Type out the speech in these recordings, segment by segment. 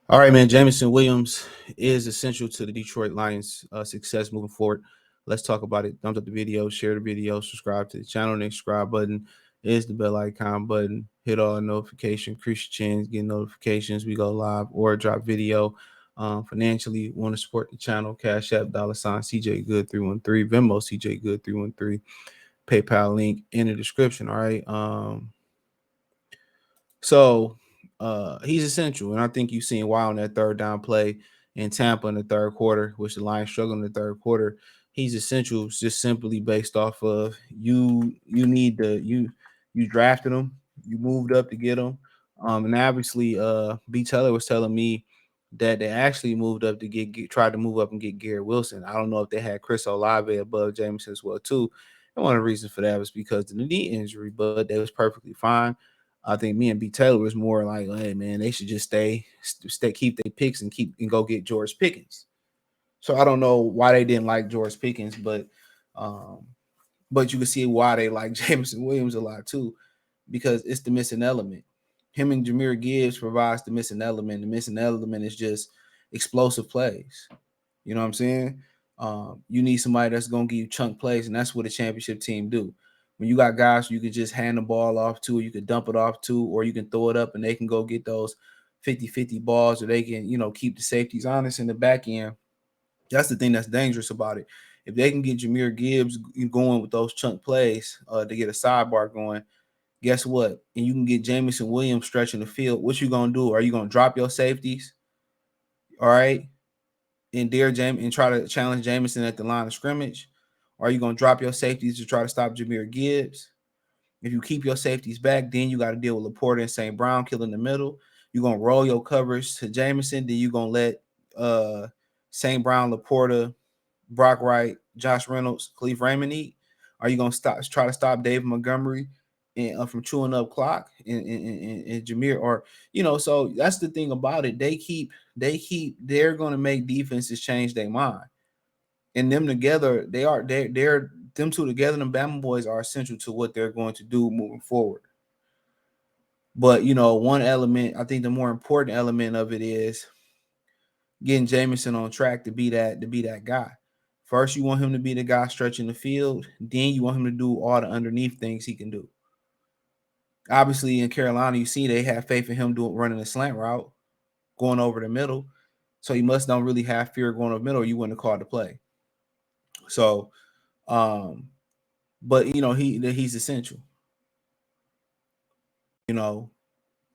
All right, man. Jameson Williams is essential to the Detroit Lions' success moving forward. Let's talk about it. Thumbs up the video, share the video, subscribe to the channel. The subscribe button is the bell icon button. Hit all notifications, increase your chance, get notifications. We go live or drop video. Financially, want to support the channel? Cash App, $ CJ Good 313, Venmo CJ Good 313, PayPal link in the description. All right. So he's essential. And I think you've seen why on that third down play in Tampa in the third quarter, which the Lions struggled in the third quarter. He's essential just simply based off of you drafted him, you moved up to get him. And obviously B Teller was telling me that they actually moved up to tried to move up and get Garrett Wilson. I don't know if they had Chris Olave above Jameson as well too. And one of the reasons for that was because of the knee injury, but they was perfectly fine. I think me and B Taylor was more like, hey man, they should just keep their picks and go get George Pickens. So I don't know why they didn't like George Pickens, but you can see why they like Jameson Williams a lot too, because it's the missing element. Him and Jahmyr Gibbs provides the missing element. The missing element is just explosive plays. You know what I'm saying? You need somebody that's gonna give you chunk plays, and that's what a championship team do. When you got guys you can just hand the ball off to, or you can dump it off to, or you can throw it up and they can go get those 50-50 balls, or they can, keep the safeties honest in the back end. That's the thing that's dangerous about it. If they can get Jahmyr Gibbs going with those chunk plays to get a sidebar going, guess what? And you can get Jameson Williams stretching the field. What you gonna do? Are you gonna drop your safeties? All right, and dare James and try to challenge Jameson at the line of scrimmage? Or are you gonna drop your safeties to try to stop Jahmyr Gibbs? If you keep your safeties back, then you got to deal with Laporta and St. Brown killing the middle. You're gonna roll your coverage to Jameson, then you're gonna let St. Brown, Laporta, Brock Wright, Josh Reynolds, Khalif Raymond eat. Are you gonna try to stop David Montgomery and from chewing up clock and Jahmyr? Or so that's the thing about it. They're gonna make defenses change their mind. And them together, they're them two together, them Bama boys are essential to what they're going to do moving forward. But one element, I think the more important element of it is getting Jameson on track to be that guy. First, you want him to be the guy stretching the field. Then you want him to do all the underneath things he can do. Obviously, in Carolina, you see they have faith in him running a slant route, going over the middle. So he must don't really have fear going over the middle. You wouldn't have called the play. So, but he's essential.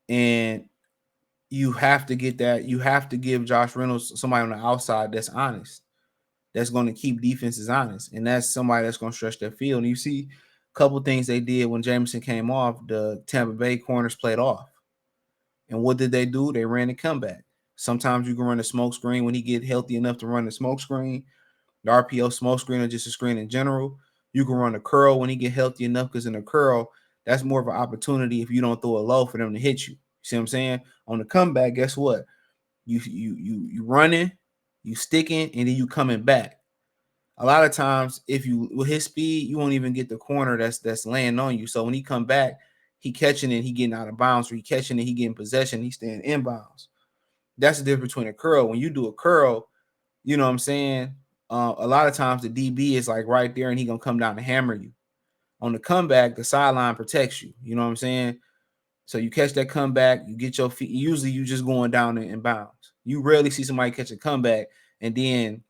And you have to get that. You have to give Josh Reynolds somebody on the outside that's honest, that's going to keep defenses honest, and that's somebody that's going to stretch their field. And you see a couple things they did when Jameson came off. The Tampa Bay corners played off, and what did they do? They ran a comeback. Sometimes you can run a smoke screen when he get healthy enough to run the smoke screen, the RPO smoke screen, or just a screen in general. You can run a curl when he get healthy enough, because in a curl, that's more of an opportunity if you don't throw a low for them to hit you. See what I'm saying? On the comeback, guess what? You running, you sticking, and then you coming back. A lot of times, if you with his speed, you won't even get the corner that's laying on you. So when he come back, he catching it, he getting out of bounds, or he catching it, he getting possession, he staying inbounds. That's the difference between a curl. When you do a curl, you know what I'm saying? A lot of times the DB is like right there and he gonna come down and hammer you. On the comeback, the sideline protects you. You know what I'm saying? So you catch that comeback, you get your feet. Usually you just going down in bounds. You rarely see somebody catch a comeback and then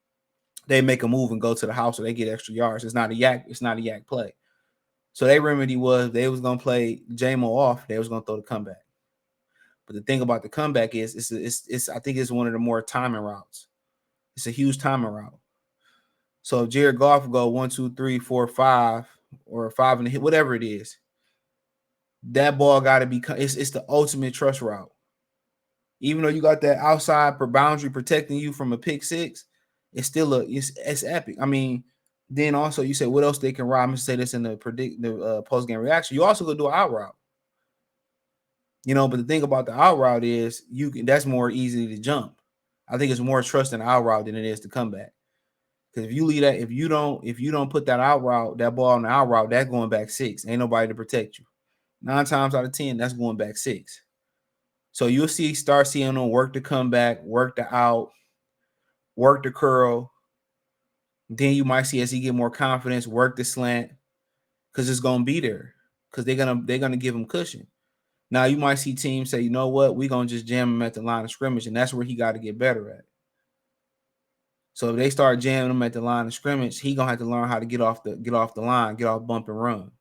they make a move and go to the house or they get extra yards. It's not a yak. It's not a yak play. So their remedy was they was gonna play JMO off. They was gonna throw the comeback. But the thing about the comeback is it's I think it's one of the more timing routes. It's a huge timing route. So if Jared Goff go 1, 2, 3, 4, 5, or 5 and a hit, whatever it is, that ball got to be. It's the ultimate trust route. Even though you got that outside per boundary protecting you from a pick six, it's still it's epic. I mean, then also you say what else they can ride. I'm gonna say this in the post game reaction. You also go do an out route. But the thing about the out route is that's more easy to jump. I think it's more trust in the out route than it is to come back. Because if you leave that, if you don't put that out route, that ball on the out route, that's going back 6. Ain't nobody to protect you. 9 times out of 10, that's going back 6. So you'll start seeing them work the comeback, work the out, work the curl. Then you might see as he get more confidence, work the slant, because it's gonna be there. Because they're gonna give him cushion. Now you might see teams say, you know what, we're gonna just jam him at the line of scrimmage, and that's where he got to get better at. So if they start jamming him at the line of scrimmage, he gonna have to learn how to get off the line, get off bump and run.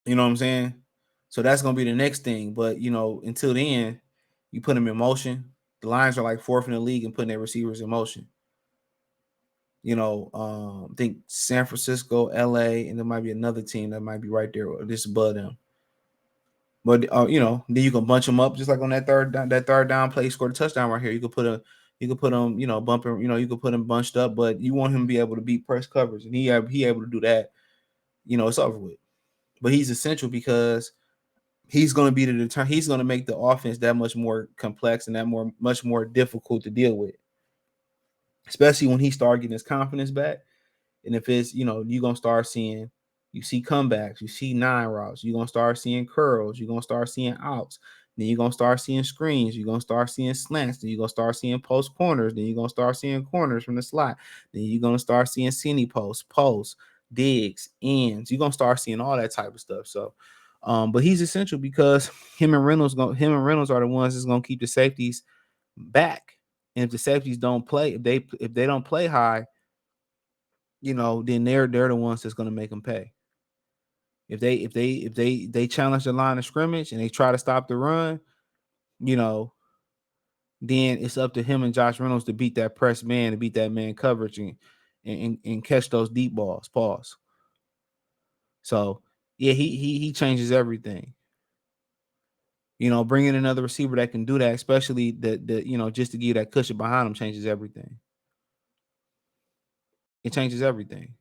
You know what I'm saying? So that's gonna be the next thing. But until then, you put him in motion. The Lions are like fourth in the league in putting their receivers in motion. I think San Francisco, LA, and there might be another team that might be right there, or just above them. But then you can bunch them up just like on that third down play, score the touchdown right here. You could put them, bumping, you could put him bunched up, but you want him to be able to beat press coverage, and he able to do that. It's over with. But he's essential because he's going to be he's going to make the offense that much more complex and that much more difficult to deal with, especially when he starts getting his confidence back. And if it's, you're going to start seeing, you see comebacks, you see 9 routes, you're going to start seeing curls, you're going to start seeing outs, then you're going to start seeing screens, you're going to start seeing slants, then you're going to start seeing post corners, then you're going to start seeing corners from the slot, then you're going to start seeing cine posts, digs, ends. You're going to start seeing all that type of stuff. So, but he's essential because him and Reynolds are the ones that's going to keep the safeties back. And if the safeties don't play, if they don't play high, then they're the ones that's going to make them pay. If they challenge the line of scrimmage and they try to stop the run, then it's up to him and Josh Reynolds to beat that press man, to beat that man coverage and catch those deep balls. Pause. So yeah, he changes everything. Bringing another receiver that can do that, especially just to give you that cushion behind him, changes everything. It changes everything.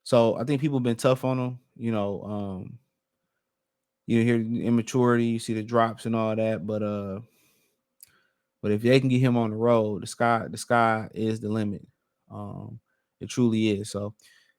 So I think people have been tough on him. You hear immaturity, you see the drops and all that, but if they can get him on the road, the sky is the limit. It truly is. So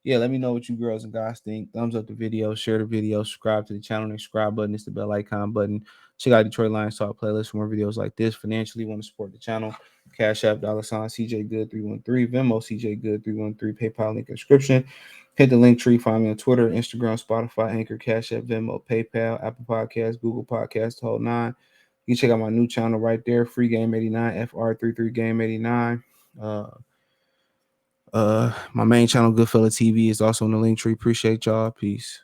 yeah, let me know what you girls and guys think. Thumbs up the video, share the video, subscribe to the channel. The subscribe button is the bell icon button. Check out Detroit Lions Talk playlist for more videos like this. Financially, want to support the channel? Cash App, $ CJ Good 313, Venmo CJ Good 313, PayPal link in description. Hit the link tree. Find me on Twitter, Instagram, Spotify, Anchor, Cash App, Venmo, PayPal, Apple Podcasts, Google Podcasts, the whole 9. You can check out my new channel right there, Free Game 89, FR33 Game 89. My main channel, Goodfella TV, is also in the link tree. Appreciate y'all. Peace.